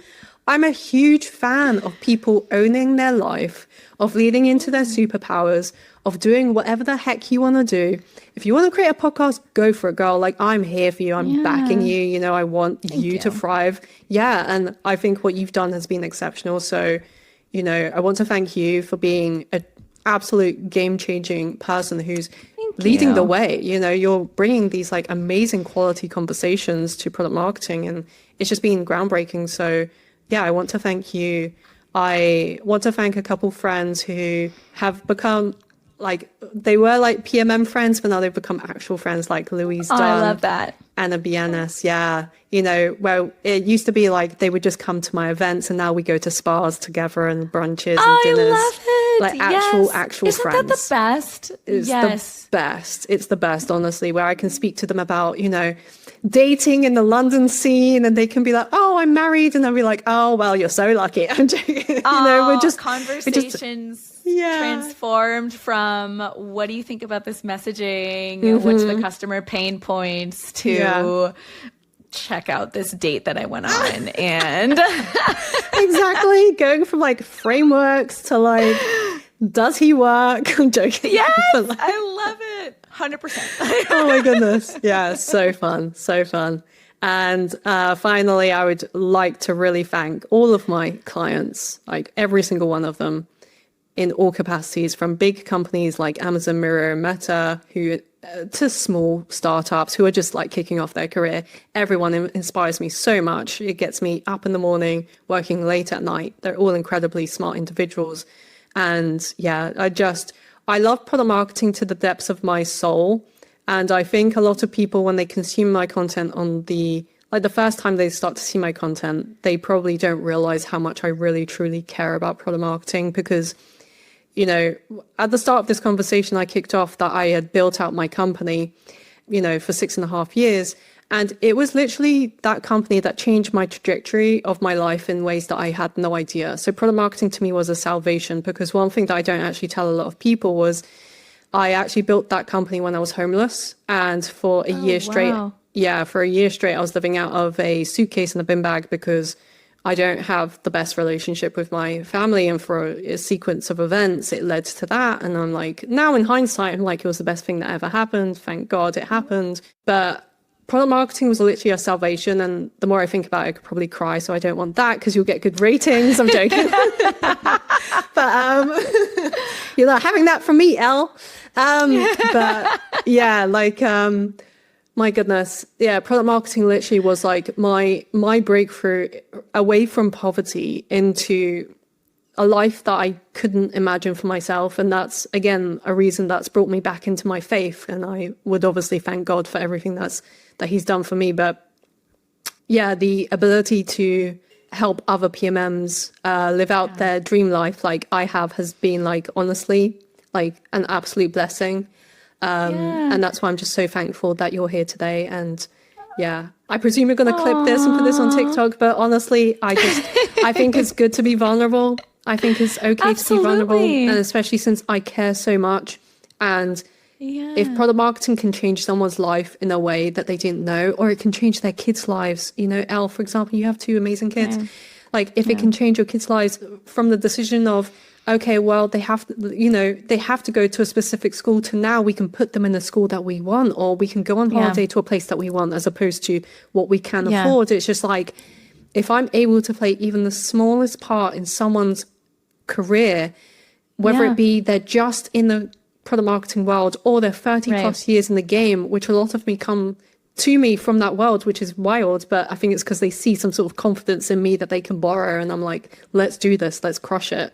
a huge fan of people owning their life, of leading into their superpowers, of doing whatever the heck you want to do. If you want to create a podcast, go for it, girl. Like, I'm here for you. I'm backing you. I want you to thrive. Yeah. And I think what you've done has been exceptional. So, I want to thank you for being an absolute game-changing person who's leading the way. You're bringing these like amazing quality conversations to product marketing, and it's just been groundbreaking. So yeah, I want to thank you. I want to thank a couple friends who have become they were like PMM friends, but now they've become actual friends, like Louise Dunn. I love that. Anna Bienes. Yeah. Well, it used to be like they would just come to my events, and now we go to spas together and brunches and dinners. I love it. Like actual Isn't friends. Isn't that the best? It's the best. It's the best, honestly, where I can speak to them about, dating in the London scene, and they can be like, oh, I'm married. And I'll be like, oh, well, you're so lucky. I'm joking. We're just conversations. Transformed from what do you think about this messaging? What's the customer pain points to check out this date that I went on and exactly going from like frameworks to like, does he work? I'm joking. Yes, I love it. 100%. Oh my goodness. Yeah, so fun. So fun. And finally, I would like to really thank all of my clients, like every single one of them. in all capacities, from big companies like Amazon, Miro, Meta, who to small startups who are just like kicking off their career. Everyone inspires me so much. It gets me up in the morning, working late at night. They're all incredibly smart individuals. And yeah, I love product marketing to the depths of my soul. And I think a lot of people, when they consume my content on the first time they start to see my content, they probably don't realize how much I really, truly care about product marketing, because you know, at the start of this conversation, I kicked off that I had built out my company, you know, for 6.5 years. And it was literally that company that changed my trajectory of my life in ways that I had no idea. So product marketing to me was a salvation, because one thing that I don't actually tell a lot of people was I actually built that company when I was homeless. And for a year straight, for a year straight, I was living out of a suitcase and a bin bag because I don't have the best relationship with my family. And for a sequence of events, it led to that. And I'm like, now in hindsight, I'm like, it was the best thing that ever happened. Thank God it happened. But product marketing was literally a salvation. And the more I think about it, I could probably cry. So I don't want that, because you'll get good ratings. I'm joking. But you're not having that from me, Elle. But yeah, like, my goodness. Yeah, product marketing literally was like my breakthrough away from poverty into a life that I couldn't imagine for myself. And that's, again, a reason that's brought me back into my faith. And I would obviously thank God for everything that he's done for me. But yeah, the ability to help other PMMs live out their dream life like I have has been, like, honestly, like an absolute blessing. And that's why I'm just so thankful that you're here today. And yeah, I presume you're going to clip this and put this on TikTok, but honestly, I think it's good to be vulnerable. I think it's okay to be vulnerable. And especially since I care so much. And if product marketing can change someone's life in a way that they didn't know, or it can change their kids' lives, you know, Elle, for example, you have 2 amazing kids. Like, if it can change your kids' lives from the decision of, okay, well, they have to go to a specific school, to now we can put them in a school that we want, or we can go on holiday to a place that we want, as opposed to what we can afford. It's just like, if I'm able to play even the smallest part in someone's career, whether it be they're just in the product marketing world or they're 30 plus years in the game, which a lot of me come to me from that world, which is wild. But I think it's because they see some sort of confidence in me that they can borrow. And I'm like, let's do this, let's crush it.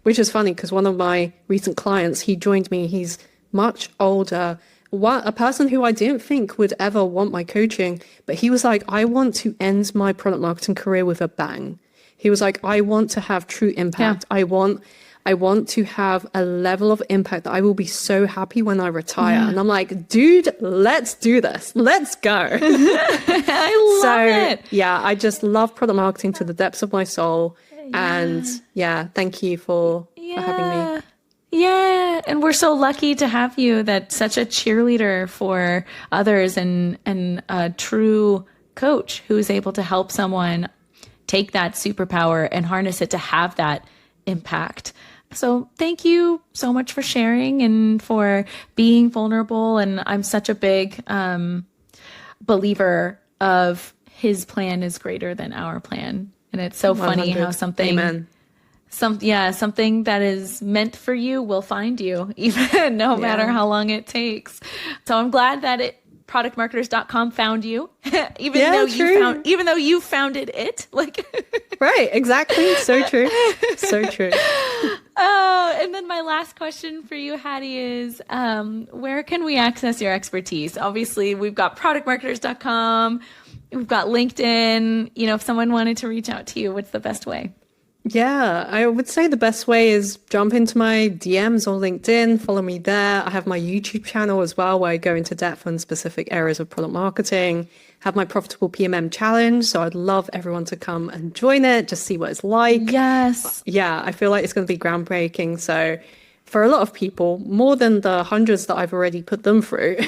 Which is funny, because one of my recent clients, he joined me. He's much older, a person who I didn't think would ever want my coaching. But he was like, I want to end my product marketing career with a bang. He was like, I want to have true impact. I want to have a level of impact that I will be so happy when I retire. And I'm like, dude, let's do this. Let's go. I love it. Yeah, I just love product marketing to the depths of my soul. And yeah, thank you for having me. Yeah, and we're so lucky to have you. That's such a cheerleader for others, and a true coach who's able to help someone take that superpower and harness it to have that impact. So thank you so much for sharing and for being vulnerable. And I'm such a big believer of his plan is greater than our plan. And it's so funny how something that is meant for you will find you, even no matter how long it takes. So I'm glad that productmarketers.com found you, even though you founded it. Like, right, exactly. So true. So true. Oh, and then my last question for you, Hattie, is where can we access your expertise? Obviously, we've got productmarketers.com. We've got LinkedIn. You know, if someone wanted to reach out to you, what's the best way? Yeah, I would say the best way is jump into my DMs on LinkedIn, follow me there. I have my YouTube channel as well, where I go into depth on specific areas of product marketing, have my Profitable PMM challenge. So I'd love everyone to come and join it, just see what it's like. Yes. Yeah, I feel like it's going to be groundbreaking. So for a lot of people, more than the hundreds that I've already put them through,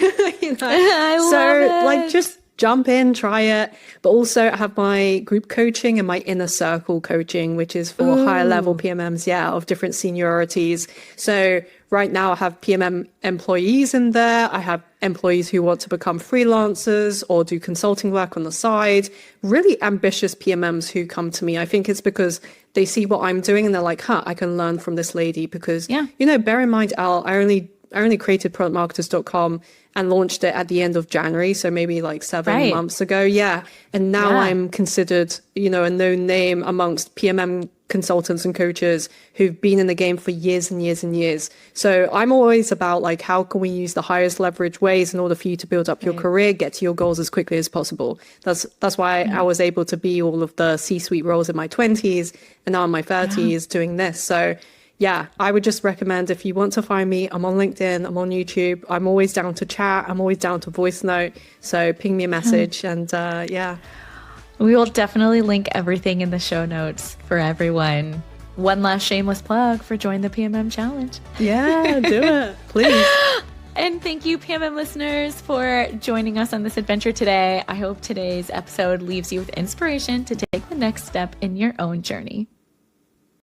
you know? I love it. Like, just jump in, try it. But also I have my group coaching and my inner circle coaching, which is for higher level PMMs, of different seniorities. So right now I have PMM employees in there. I have employees who want to become freelancers or do consulting work on the side, really ambitious PMMs who come to me. I think it's because they see what I'm doing and they're like, I can learn from this lady because, bear in mind, Elle, I only created productmarketers.com and launched it at the end of January. So maybe like 7 months ago. Yeah. And now I'm considered, a known name amongst PMM consultants and coaches who've been in the game for years and years and years. So I'm always about like, how can we use the highest leverage ways in order for you to build up your career, get to your goals as quickly as possible. That's why I was able to be all of the C-suite roles in my 20s and now in my 30s doing this. So yeah, I would just recommend if you want to find me, I'm on LinkedIn, I'm on YouTube. I'm always down to chat. I'm always down to voice note. So ping me a message and We will definitely link everything in the show notes for everyone. One last shameless plug for Join the PMM Challenge. Yeah, do it, please. And thank you, PMM listeners, for joining us on this adventure today. I hope today's episode leaves you with inspiration to take the next step in your own journey.